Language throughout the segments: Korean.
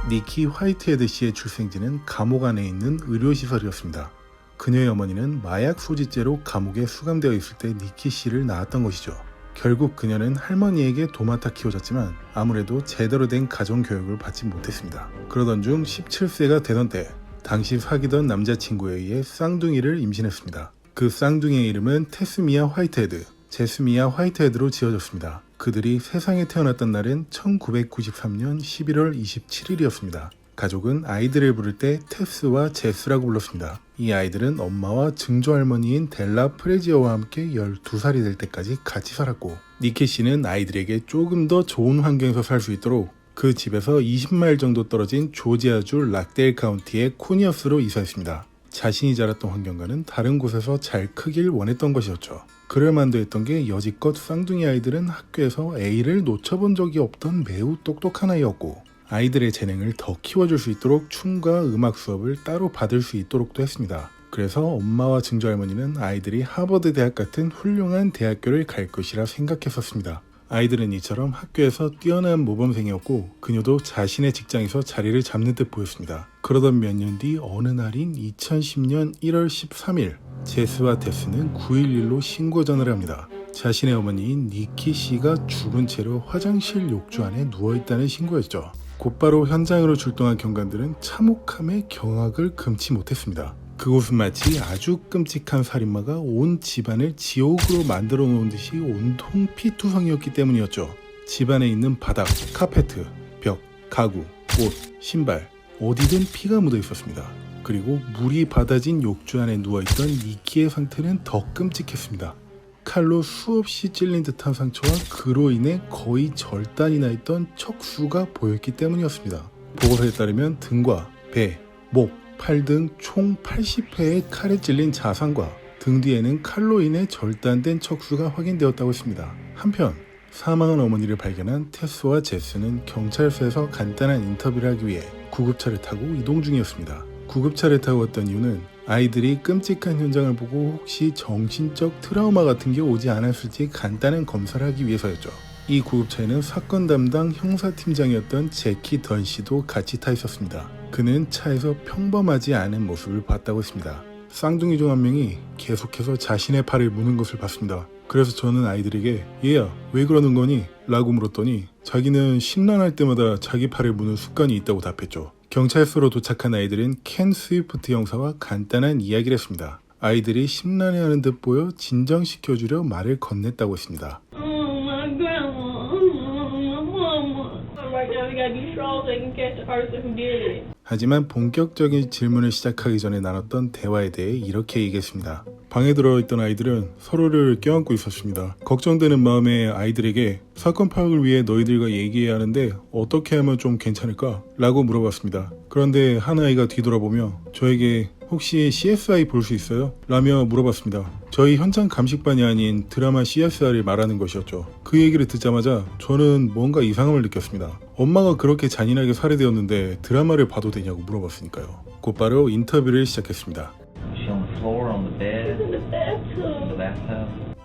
니키 화이트헤드 씨의 출생지는 감옥 안에 있는 의료시설이었습니다. 그녀의 어머니는 마약 소지죄로 감옥에 수감되어 있을 때 니키 씨를 낳았던 것이죠. 결국 그녀는 할머니에게 도맡아 키워졌지만 아무래도 제대로 된 가정교육을 받지 못했습니다. 그러던 중 17세가 되던 때 당시 사귀던 남자친구에 의해 쌍둥이를 임신했습니다. 그 쌍둥이의 이름은 테스미아 화이트헤드, 제스미아 화이트헤드로 지어졌습니다. 그들이 세상에 태어났던 날은 1993년 11월 27일이었습니다. 가족은 아이들을 부를 때 테스와 제스라고 불렀습니다. 이 아이들은 엄마와 증조할머니인 델라 프레지어와 함께 12살이 될 때까지 같이 살았고, 니키 씨는 아이들에게 조금 더 좋은 환경에서 살 수 있도록 그 집에서 20마일 정도 떨어진 조지아주 락데일 카운티의 코니어스로 이사했습니다. 자신이 자랐던 환경과는 다른 곳에서 잘 크길 원했던 것이었죠. 그럴만도 했던 게 여지껏 쌍둥이 아이들은 학교에서 A를 놓쳐본 적이 없던 매우 똑똑한 아이였고, 아이들의 재능을 더 키워줄 수 있도록 춤과 음악 수업을 따로 받을 수 있도록도 했습니다. 그래서 엄마와 증조할머니는 아이들이 하버드 대학 같은 훌륭한 대학교를 갈 것이라 생각했었습니다. 아이들은 이처럼 학교에서 뛰어난 모범생이었고 그녀도 자신의 직장에서 자리를 잡는 듯 보였습니다. 그러던 몇 년 뒤 어느 날인 2010년 1월 13일 제스와 테스는 911로 신고전화를 합니다. 자신의 어머니인 니키 씨가 죽은 채로 화장실 욕조 안에 누워있다는 신고였죠. 곧바로 현장으로 출동한 경관들은 참혹함에 경악을 금치 못했습니다. 그곳은 마치 아주 끔찍한 살인마가 온 집안을 지옥으로 만들어 놓은 듯이 온통 피투성이었기 때문이었죠. 집안에 있는 바닥, 카페트, 벽, 가구, 옷, 신발, 어디든 피가 묻어 있었습니다. 그리고 물이 받아진 욕조 안에 누워있던 니키의 상태는 더 끔찍했습니다. 칼로 수없이 찔린 듯한 상처와 그로 인해 거의 절단이 나 있던 척수가 보였기 때문이었습니다. 보고서에 따르면 등과 배, 목, 팔 등 총 80회의 칼에 찔린 자상과 등 뒤에는 칼로 인해 절단된 척수가 확인되었다고 했습니다. 한편 사망한 어머니를 발견한 테스와 제스는 경찰서에서 간단한 인터뷰를 하기 위해 구급차를 타고 이동 중이었습니다. 구급차를 타고 왔던 이유는 아이들이 끔찍한 현장을 보고 혹시 정신적 트라우마 같은 게 오지 않았을지 간단한 검사를 하기 위해서였죠. 이 구급차에는 사건 담당 형사팀장이었던 제키 던 씨도 같이 타 있었습니다. 그는 차에서 평범하지 않은 모습을 봤다고 했습니다. 쌍둥이 중 한 명이 계속해서 자신의 팔을 무는 것을 봤습니다. 그래서 저는 아이들에게 얘야 왜 그러는 거니? 라고 물었더니 자기는 심란할 때마다 자기 팔을 무는 습관이 있다고 답했죠. 경찰서로 도착한 아이들은 켄 스위프트 형사와 간단한 이야기를 했습니다. 아이들이 심란해하는 듯 보여 진정시켜주려 말을 건넸다고 했습니다. 하지만 본격적인 질문을 시작하기 전에 나눴던 대화에 대해 이렇게 얘기했습니다. 방에 들어있던 아이들은 서로를 껴안고 있었습니다. 걱정되는 마음에 아이들에게 사건 파악을 위해 너희들과 얘기해야 하는데 어떻게 하면 좀 괜찮을까? 라고 물어봤습니다. 그런데 한 아이가 뒤돌아보며 저에게 혹시 CSI 볼 수 있어요? 라며 물어봤습니다. 저희 현장 감식반이 아닌 드라마 CSI를 말하는 것이었죠. 그 얘기를 듣자마자 저는 뭔가 이상함을 느꼈습니다. 엄마가 그렇게 잔인하게 살해되었는데 드라마를 봐도 되냐고 물어봤으니까요. 곧바로 인터뷰를 시작했습니다.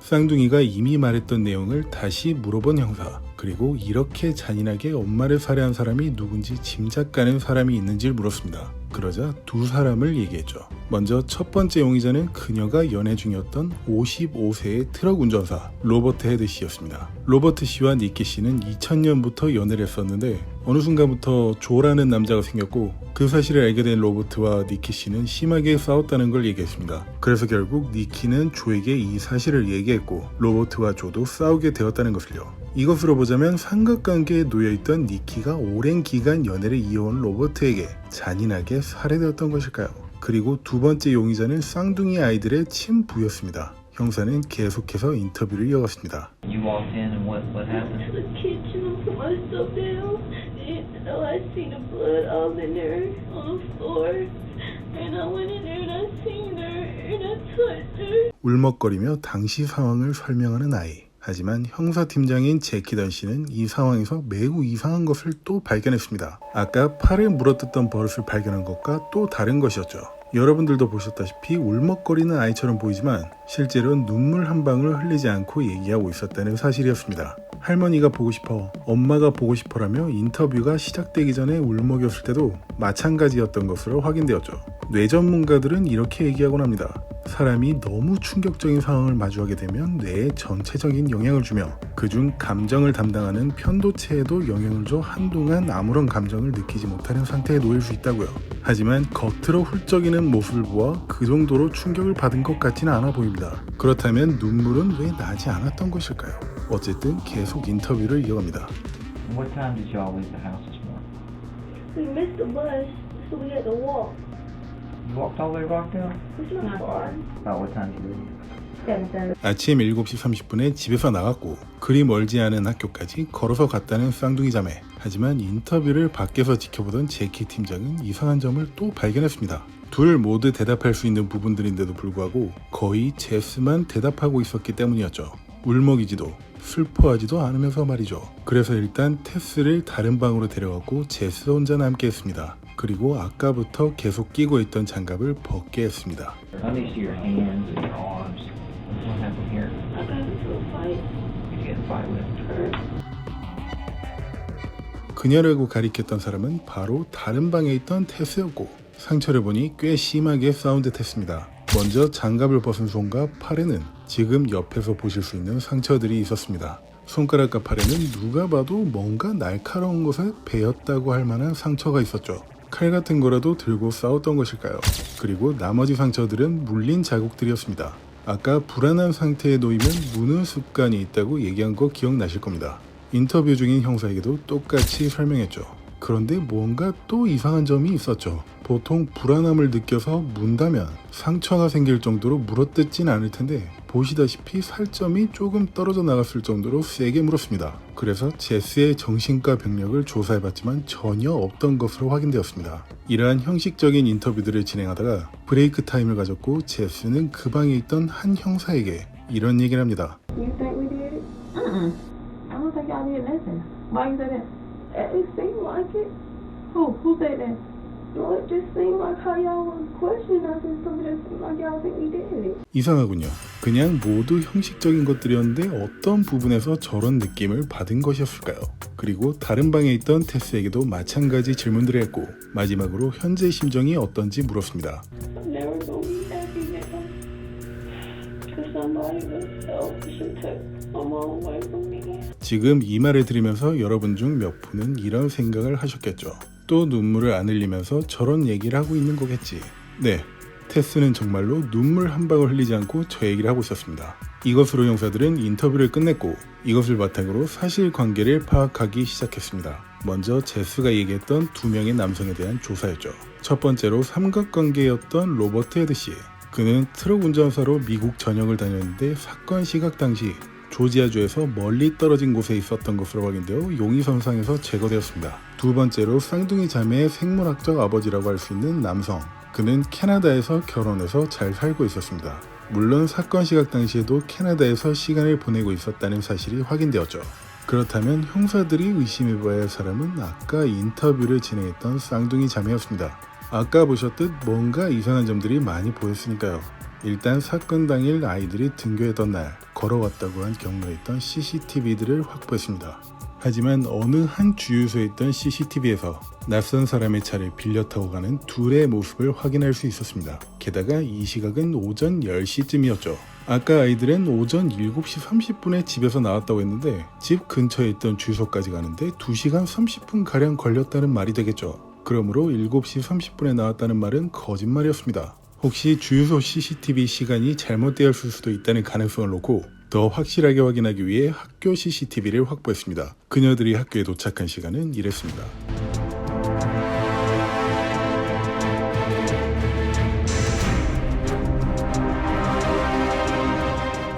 쌍둥이가 이미 말했던 내용을 다시 물어본 형사. 그리고 이렇게 잔인하게 엄마를 살해한 사람이 누군지 짐작 가는 사람이 있는지를 물었습니다. 그러자 두 사람을 얘기했죠. 먼저 첫 번째 용의자는 그녀가 연애 중이었던 55세의 트럭 운전사 로버트 헤드 씨였습니다. 로버트 씨와 니키 씨는 2000년부터 연애를 했었는데 어느 순간부터 조라는 남자가 생겼고 그 사실을 알게 된 로버트와 니키 씨는 심하게 싸웠다는 걸 얘기했습니다. 그래서 결국 니키는 조에게 이 사실을 얘기했고 로버트와 조도 싸우게 되었다는 것을요. 이것으로 보자면 삼각관계에 놓여있던 니키가 오랜 기간 연애를 이어온 로버트에게 잔인하게 살해되었던 것일까요? 그리고 두 번째 용의자는 쌍둥이 아이들의 친부였습니다. 형사는 계속해서 인터뷰를 이어갔습니다. You walked in and what happened? To the kitchen and put my stuff down. And I seen the blood all in there on the floor. And I went in there and I seen her and I touched her. 울먹거리며 당시 상황을 설명하는 아이. 하지만 형사팀장인 제키 던 씨는 이 상황에서 매우 이상한 것을 또 발견했습니다. 아까 팔을 물어뜯던 버릇을 발견한 것과 또 다른 것이었죠. 여러분들도 보셨다시피 울먹거리는 아이처럼 보이지만 실제로 눈물 한 방울 흘리지 않고 얘기하고 있었다는 사실이었습니다. 할머니가 보고 싶어, 엄마가 보고 싶어라며 인터뷰가 시작되기 전에 울먹였을 때도 마찬가지였던 것으로 확인되었죠. 뇌 전문가들은 이렇게 얘기하곤 합니다. 사람이 너무 충격적인 상황을 마주하게 되면 뇌에 전체적인 영향을 주며 그중 감정을 담당하는 편도체에도 영향을 줘 한동안 아무런 감정을 느끼지 못하는 상태에 놓일 수 있다고요. 하지만 겉으로 훌쩍이는 모습을 보아 그 정도로 충격을 받은 것 같지는 않아 보입니다. 그렇다면 눈물은 왜 나지 않았던 것일까요? 어쨌든 계속 인터뷰를 이어갑니다. What time did y'all leave the house this morning? We missed the bus, so we had to walk. You walked all the way to Rockdale? It's not far. About what time did you leave? 아침 7시 30분에 집에서 나갔고 그리 멀지 않은 학교까지 걸어서 갔다는 쌍둥이 자매. 하지만 인터뷰를 밖에서 지켜보던 제키 팀장은 이상한 점을 또 발견했습니다. 둘 모두 대답할 수 있는 부분들인데도 불구하고 거의 제스만 대답하고 있었기 때문이었죠. 울먹이지도 슬퍼하지도 않으면서 말이죠. 그래서 일단 테스를 다른 방으로 데려가고 제스 혼자 남게 했습니다. 그리고 아까부터 계속 끼고 있던 장갑을 벗게 했습니다. Let me see your hands and your arms. What happened here? I got into a fight. Did you get in a fight with her? 그녀라고 가리켰던 사람은 바로 다른 방에 있던 테스였고 상처를 보니 꽤 심하게 싸운 듯 했습니다. 먼저 장갑을 벗은 손과 팔에는 지금 옆에서 보실 수 있는 상처들이 있었습니다. 손가락과 팔에는 누가 봐도 뭔가 날카로운 것에 베었다고 할 만한 상처가 있었죠. 칼 같은 거라도 들고 싸웠던 것일까요? 그리고 나머지 상처들은 물린 자국들이었습니다. 아까 불안한 상태에 놓이면 무는 습관이 있다고 얘기한 거 기억나실 겁니다. 인터뷰 중인 형사에게도 똑같이 설명했죠. 그런데 뭔가 또 이상한 점이 있었죠. 보통 불안함을 느껴서 문다면 상처가 생길 정도로 물어뜯진 않을 텐데 보시다시피 살점이 조금 떨어져 나갔을 정도로 세게 물었습니다. 그래서 제스의 정신과 병력을 조사해봤지만 전혀 없던 것으로 확인되었습니다. 이러한 형식적인 인터뷰들을 진행하다가 브레이크 타임을 가졌고 제스는 그 방에 있던 한 형사에게 이런 얘기를 합니다. You think we did it? I don't think y'all did nothing. Why you say that? It seemed like it. Who said that? Well, it just seemed like how y'all was questioning us and stuff. It just seemed like y'all think we did it. 이상하군요. 그냥 모두 형식적인 것들이었는데 어떤 부분에서 저런 느낌을 받은 것이었을까요? 그리고 다른 방에 있던 테스에게도 마찬가지 질문들을 했고 마지막으로 현재 심정이 어떤지 물었습니다. I'm never gonna be happy now. Cause somebody was selfish and took my mom away from me. 지금 이 말을 들으면서 여러분 중 몇 분은 이런 생각을 하셨겠죠. 또 눈물을 안 흘리면서 저런 얘기를 하고 있는 거겠지. 네, 테스는 정말로 눈물 한 방울 흘리지 않고 저 얘기를 하고 있었습니다. 이것으로 형사들은 인터뷰를 끝냈고 이것을 바탕으로 사실관계를 파악하기 시작했습니다. 먼저 제스가 얘기했던 두 명의 남성에 대한 조사였죠. 첫 번째로 삼각관계였던 로버트 헤드 씨. 그는 트럭 운전사로 미국 전역을 다녔는데 사건 시각 당시 조지아주에서 멀리 떨어진 곳에 있었던 것으로 확인되어 용의선상에서 제거되었습니다. 두 번째로 쌍둥이 자매의 생물학적 아버지라고 할 수 있는 남성. 그는 캐나다에서 결혼해서 잘 살고 있었습니다. 물론 사건 시각 당시에도 캐나다에서 시간을 보내고 있었다는 사실이 확인되었죠. 그렇다면 형사들이 의심해봐야 할 사람은 아까 인터뷰를 진행했던 쌍둥이 자매였습니다. 아까 보셨듯 뭔가 이상한 점들이 많이 보였으니까요. 일단 사건 당일 아이들이 등교했던 날 걸어왔다고 한 경로에 있던 CCTV들을 확보했습니다. 하지만 어느 한 주유소에 있던 CCTV에서 낯선 사람의 차를 빌려 타고 가는 둘의 모습을 확인할 수 있었습니다. 게다가 이 시각은 오전 10시쯤이었죠. 아까 아이들은 오전 7시 30분에 집에서 나왔다고 했는데 집 근처에 있던 주유소까지 가는데 2시간 30분가량 걸렸다는 말이 되겠죠. 그러므로 7시 30분에 나왔다는 말은 거짓말이었습니다. 혹시 주유소 CCTV 시간이 잘못되었을 수도 있다는 가능성을 놓고 더 확실하게 확인하기 위해 학교 CCTV를 확보했습니다. 그녀들이 학교에 도착한 시간은 이랬습니다.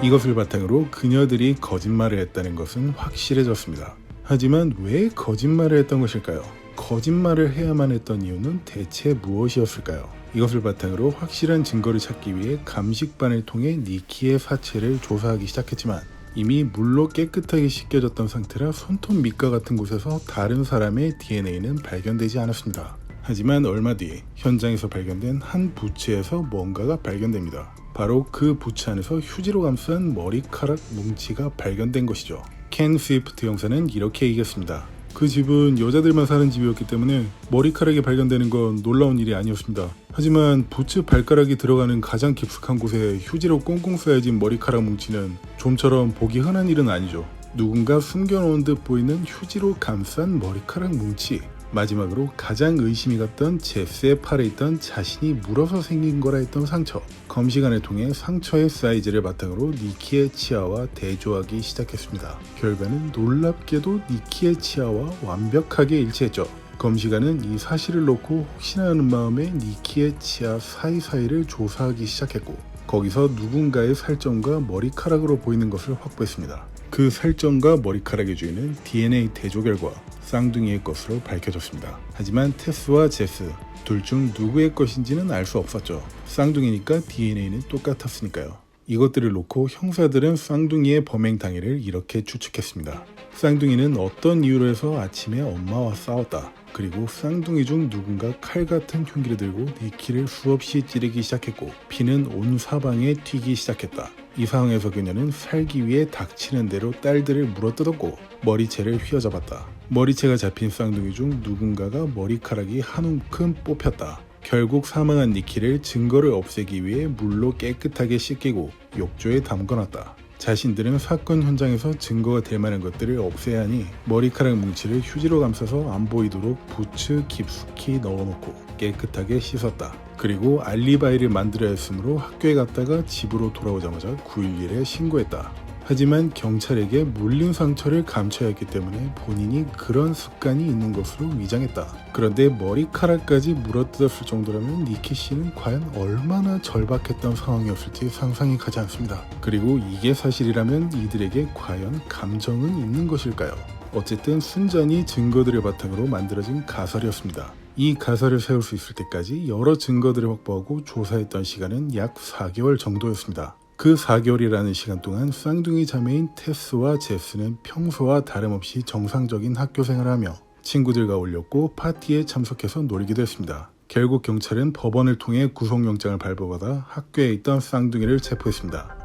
이것을 바탕으로 그녀들이 거짓말을 했다는 것은 확실해졌습니다. 하지만 왜 거짓말을 했던 것일까요? 거짓말을 해야만 했던 이유는 대체 무엇이었을까요? 이것을 바탕으로 확실한 증거를 찾기 위해 감식반을 통해 니키의 사체를 조사하기 시작했지만 이미 물로 깨끗하게 씻겨졌던 상태라 손톱 밑과 같은 곳에서 다른 사람의 DNA는 발견되지 않았습니다. 하지만 얼마 뒤 현장에서 발견된 한 부츠에서 뭔가가 발견됩니다. 바로 그 부츠 안에서 휴지로 감싼 머리카락 뭉치가 발견된 것이죠. 켄 스위프트 형사는 이렇게 얘기했습니다. 그 집은 여자들만 사는 집이었기 때문에 머리카락이 발견되는 건 놀라운 일이 아니었습니다. 하지만 부츠 발가락이 들어가는 가장 깊숙한 곳에 휴지로 꽁꽁 쌓여진 머리카락 뭉치는 좀처럼 보기 흔한 일은 아니죠. 누군가 숨겨놓은 듯 보이는 휴지로 감싼 머리카락 뭉치. 마지막으로 가장 의심이 갔던 제스의 팔에 있던 자신이 물어서 생긴 거라 했던 상처. 검시관을 통해 상처의 사이즈를 바탕으로 니키의 치아와 대조하기 시작했습니다. 결과는 놀랍게도 니키의 치아와 완벽하게 일치했죠. 검시관은 이 사실을 놓고 혹시나 하는 마음에 니키의 치아 사이사이를 조사하기 시작했고 거기서 누군가의 살점과 머리카락으로 보이는 것을 확보했습니다. 그 살점과 머리카락의 주인은 DNA 대조 결과 쌍둥이의 것으로 밝혀졌습니다. 하지만 테스와 제스 둘 중 누구의 것인지는 알 수 없었죠. 쌍둥이니까 DNA는 똑같았으니까요. 이것들을 놓고 형사들은 쌍둥이의 범행 당일을 이렇게 추측했습니다. 쌍둥이는 어떤 이유로 해서 아침에 엄마와 싸웠다. 그리고 쌍둥이 중 누군가 칼 같은 흉기를 들고 니키를 수없이 찌르기 시작했고 피는 온 사방에 튀기 시작했다. 이 상황에서 그녀는 살기 위해 닥치는 대로 딸들을 물어뜯었고 머리채를 휘어잡았다. 머리채가 잡힌 쌍둥이 중 누군가가 머리카락이 한 움큼 뽑혔다. 결국 사망한 니키를 증거를 없애기 위해 물로 깨끗하게 씻기고 욕조에 담궈놨다. 자신들은 사건 현장에서 증거가 될 만한 것들을 없애야 하니 머리카락 뭉치를 휴지로 감싸서 안 보이도록 부츠 깊숙이 넣어놓고 깨끗하게 씻었다. 그리고 알리바이를 만들어야 했으므로 학교에 갔다가 집으로 돌아오자마자 911에 신고했다. 하지만 경찰에게 물린 상처를 감춰야 했기 때문에 본인이 그런 습관이 있는 것으로 위장했다. 그런데 머리카락까지 물어뜯었을 정도라면 니키 씨는 과연 얼마나 절박했던 상황이었을지 상상이 가지 않습니다. 그리고 이게 사실이라면 이들에게 과연 감정은 있는 것일까요? 어쨌든 순전히 증거들을 바탕으로 만들어진 가설이었습니다. 이 가설을 세울 수 있을 때까지 여러 증거들을 확보하고 조사했던 시간은 약 4개월 정도였습니다. 그 4개월이라는 시간 동안 쌍둥이 자매인 테스와 제스는 평소와 다름없이 정상적인 학교 생활을 하며 친구들과 어울렸고 파티에 참석해서 놀기도 했습니다. 결국 경찰은 법원을 통해 구속영장을 발부받아 학교에 있던 쌍둥이를 체포했습니다.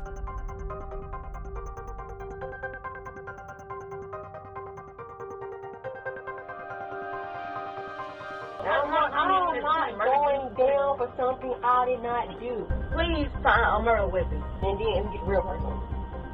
I'm not going down for something I did not do. Please find a murder weapon and then get real personal.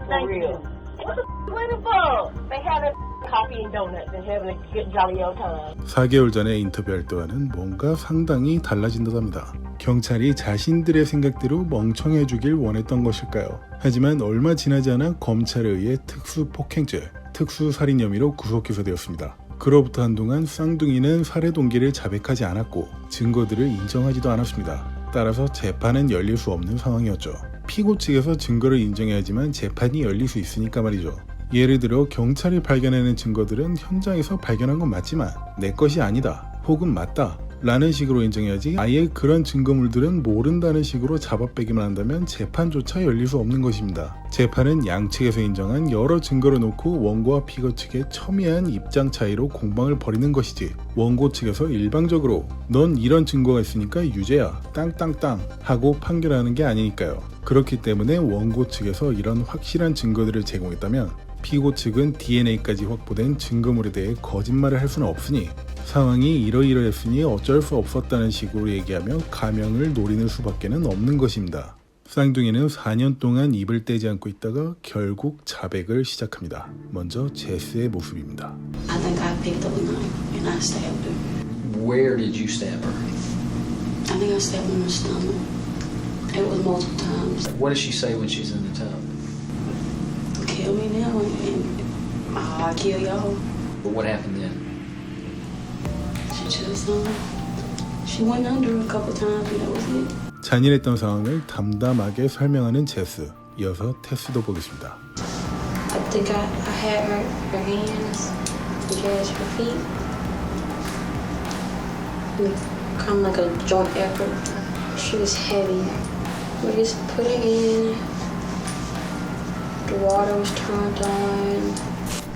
Thank you. What the waiting for? They having coffee and donuts and having a good jolly old time. 4개월 전에 인터뷰할 때와는 뭔가 상당히 달라진다답니다. 경찰이 자신들의 생각대로 멍청해주길 원했던 것일까요? 하지만 얼마 지나지 않아 검찰에 의해 특수폭행죄, 특수살인 혐의로 구속 기소되었습니다. 그로부터 한동안 쌍둥이는 살해 동기를 자백하지 않았고 증거들을 인정하지도 않았습니다. 따라서 재판은 열릴 수 없는 상황이었죠. 피고 측에서 증거를 인정해야 하지만 재판이 열릴 수 있으니까 말이죠. 예를 들어 경찰이 발견하는 증거들은 현장에서 발견한 건 맞지만 내 것이 아니다 혹은 맞다 라는 식으로 인정해야지 아예 그런 증거물들은 모른다는 식으로 잡아빼기만 한다면 재판조차 열릴 수 없는 것입니다. 재판은 양측에서 인정한 여러 증거를 놓고 원고와 피고 측의 첨예한 입장 차이로 공방을 벌이는 것이지 원고 측에서 일방적으로 넌 이런 증거가 있으니까 유죄야 땅땅땅 하고 판결하는 게 아니니까요. 그렇기 때문에 원고 측에서 이런 확실한 증거들을 제공했다면 피고 측은 DNA까지 확보된 증거물에 대해 거짓말을 할 수는 없으니 상황이 이러이러했으니 어쩔 수 없었다는 식으로 얘기하며 가명을 노리는 수밖에는 없는 것입니다. 쌍둥이는 4년 동안 입을 떼지 않고 있다가 결국 자백을 시작합니다. 먼저 제스의 모습입니다. I think I picked up a knife and I stabbed her. Where did you stab her? I think I stabbed her in the stomach. It was multiple times. What does she say when she's in the tub? Kill me now and I'll kill y'all. But what happened then? She went under a couple times and that was it. 잔인했던 상황을 담담하게 설명하는 제스. 이어서 테스도 보겠습니다. I think I had her hands against her feet. Kind of like a joint effort. She was heavy. We just put it in. The water was turned on.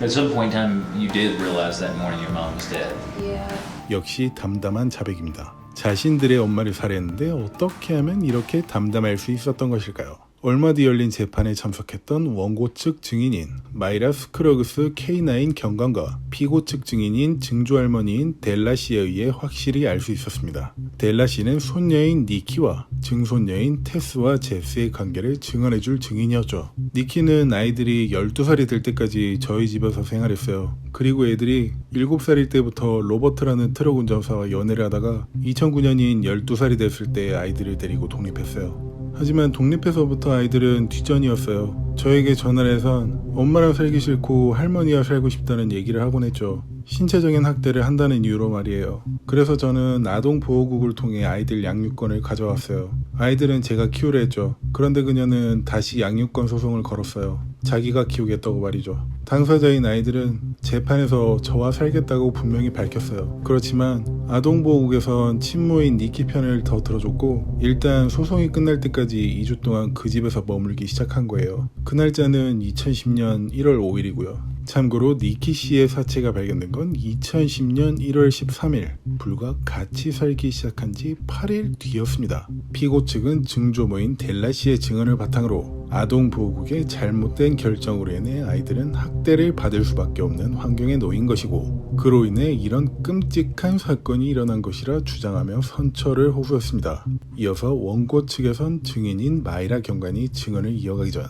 At some point in time, you did realize that morning your mom was dead. Yeah. 역시 담담한 자백입니다. 자신들의 엄마를 살해했는데 어떻게 하면 이렇게 담담할 수 있었던 것일까요? 얼마 뒤 열린 재판에 참석했던 원고 측 증인인 마이라 스크러그스 K9 경관과 피고 측 증인인 증조할머니인 델라 씨에 의해 확실히 알 수 있었습니다. 델라 씨는 손녀인 니키와 증손녀인 테스와 제스의 관계를 증언해줄 증인이었죠. 니키는 아이들이 12살이 될 때까지 저희 집에서 생활했어요. 그리고 애들이 7살일 때부터 로버트라는 트럭 운전사와 연애를 하다가 2009년인 12살이 됐을 때 아이들을 데리고 독립했어요. 하지만 독립해서부터 아이들은 뒷전이었어요. 저에게 전화를 해선 엄마랑 살기 싫고 할머니와 살고 싶다는 얘기를 하곤 했죠. 신체적인 학대를 한다는 이유로 말이에요. 그래서 저는 아동보호국을 통해 아이들 양육권을 가져왔어요. 아이들은 제가 키우려 했죠. 그런데 그녀는 다시 양육권 소송을 걸었어요. 자기가 키우겠다고 말이죠. 당사자인 아이들은 재판에서 저와 살겠다고 분명히 밝혔어요. 그렇지만 아동보호국에선 친모인 니키 편을 더 들어줬고 일단 소송이 끝날 때까지 2주 동안 그 집에서 머물기 시작한 거예요. 그 날짜는 2010년 1월 5일이고요. 참고로 니키 씨의 사체가 발견된 건 2010년 1월 13일, 불과 같이 살기 시작한 지 8일 뒤였습니다. 피고 측은 증조모인 델라 씨의 증언을 바탕으로 아동보호국의 잘못된 결정으로 인해 아이들은 학대를 받을 수밖에 없는 환경에 놓인 것이고 그로 인해 이런 끔찍한 사건이 일어난 것이라 주장하며 선처를 호소했습니다. 이어서 원고 측에선 증인인 마이라 경관이 증언을 이어가기 전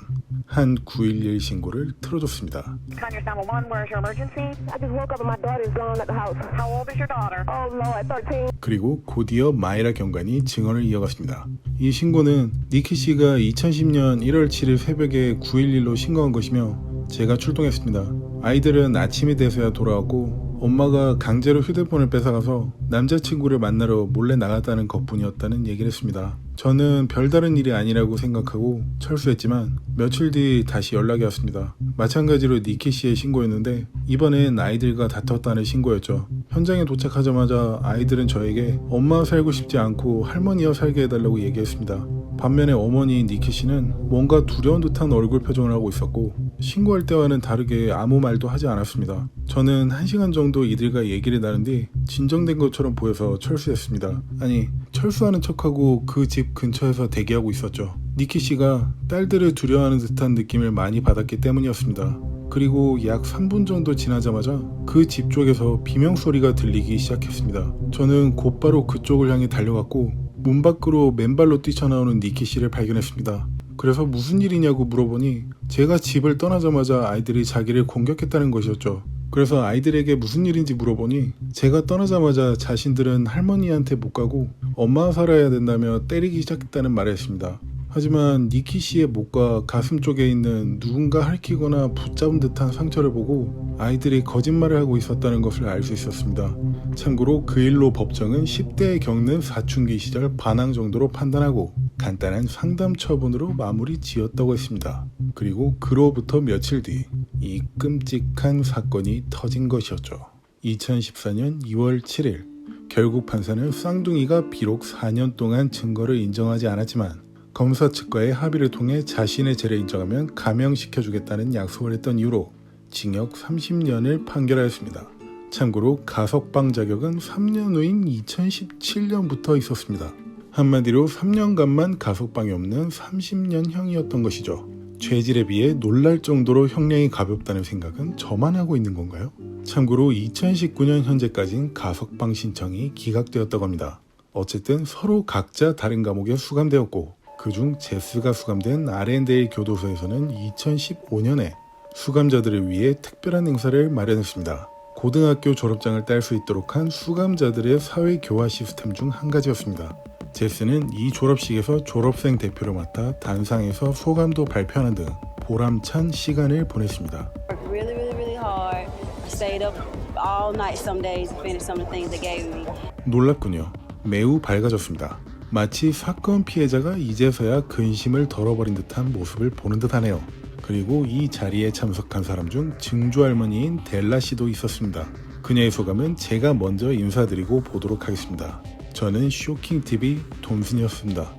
한 911 신고를 틀어줬습니다. Conyers 911, where's your emergency? I just woke up and my daughter's gone at the house. How old is your daughter? Oh, Lord, 13. 그리고 곧이어 마이라 경관이 증언을 이어갔습니다. 이 신고는 니키 씨가 2010년 1월 7일 새벽에 911로 신고한 것이며 제가 출동했습니다. 아이들은 아침이 돼서야 돌아왔고 엄마가 강제로 휴대폰을 뺏어가서 남자친구를 만나러 몰래 나갔다는 것뿐이었다는 얘기를 했습니다. 저는 별다른 일이 아니라고 생각하고 철수했지만 며칠 뒤 다시 연락이 왔습니다. 마찬가지로 니키 씨의 신고였는데 이번엔 아이들과 다퉜다는 신고였죠. 현장에 도착하자마자 아이들은 저에게 엄마와 살고 싶지 않고 할머니와 살게 해달라고 얘기했습니다. 반면에 어머니인 니키 씨는 뭔가 두려운 듯한 얼굴 표정을 하고 있었고 신고할 때와는 다르게 아무 말도 하지 않았습니다. 저는 1시간 정도 이들과 얘기를 나눈 뒤 진정된 것처럼 보여서 철수했습니다. 아니, 철수하는 척하고 그 집 근처에서 대기하고 있었죠. 니키 씨가 딸들을 두려워하는 듯한 느낌을 많이 받았기 때문이었습니다. 그리고 약 3분 정도 지나자마자 그 집 쪽에서 비명소리가 들리기 시작했습니다. 저는 곧바로 그쪽을 향해 달려갔고 문 밖으로 맨발로 뛰쳐나오는 니키 씨를 발견했습니다. 그래서 무슨 일이냐고 물어보니 제가 집을 떠나자마자 아이들이 자기를 공격했다는 것이었죠. 그래서 아이들에게 무슨 일인지 물어보니 제가 떠나자마자 자신들은 할머니한테 못 가고 엄마와 살아야 된다며 때리기 시작했다는 말을 했습니다. 하지만 니키 씨의 목과 가슴 쪽에 있는 누군가 핥히거나 붙잡은 듯한 상처를 보고 아이들이 거짓말을 하고 있었다는 것을 알 수 있었습니다. 참고로 그 일로 법정은 10대에 겪는 사춘기 시절 반항 정도로 판단하고 간단한 상담 처분으로 마무리 지었다고 했습니다. 그리고 그로부터 며칠 뒤 이 끔찍한 사건이 터진 것이었죠. 2014년 2월 7일 결국 판사는 쌍둥이가 비록 4년 동안 증거를 인정하지 않았지만 검사 측과의 합의를 통해 자신의 죄를 인정하면 감형시켜주겠다는 약속을 했던 이유로 징역 30년을 판결하였습니다. 참고로 가석방 자격은 3년 후인 2017년부터 있었습니다. 한마디로 3년간만 가석방이 없는 30년형이었던 것이죠. 죄질에 비해 놀랄 정도로 형량이 가볍다는 생각은 저만 하고 있는 건가요? 참고로 2019년 현재까지는 가석방 신청이 기각되었다고 합니다. 어쨌든 서로 각자 다른 감옥에 수감되었고 그중 제스가 수감된 R&A 교도소에서는 2015년에 수감자들을 위해 특별한 행사를 마련했습니다. 고등학교 졸업장을 딸 수 있도록 한 수감자들의 사회교화 시스템 중 한 가지였습니다. 제스는 이 졸업식에서 졸업생 대표를 맡아 단상에서 소감도 발표하는 등 보람찬 시간을 보냈습니다. Really hard. I stayed up all night some days to finish some of the things they gave me. 놀랍군요. 매우 밝아졌습니다. 마치 사건 피해자가 이제서야 근심을 덜어버린 듯한 모습을 보는 듯하네요. 그리고 이 자리에 참석한 사람 중 증조 할머니인 델라 씨도 있었습니다. 그녀의 소감은 제가 먼저 인사드리고 보도록 하겠습니다. 저는 쇼킹TV 톰슨이었습니다.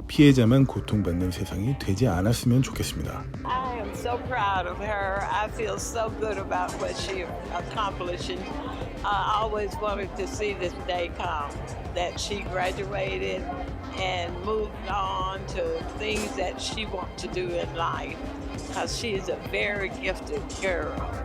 피해자만 고통받는 세상이 되지 않았으면 좋겠습니다. I am so proud of her. I feel so good about what she accomplished. And I always wanted to see this day come, that she graduated and moved on to things that she wants to do in life because she's a very gifted girl.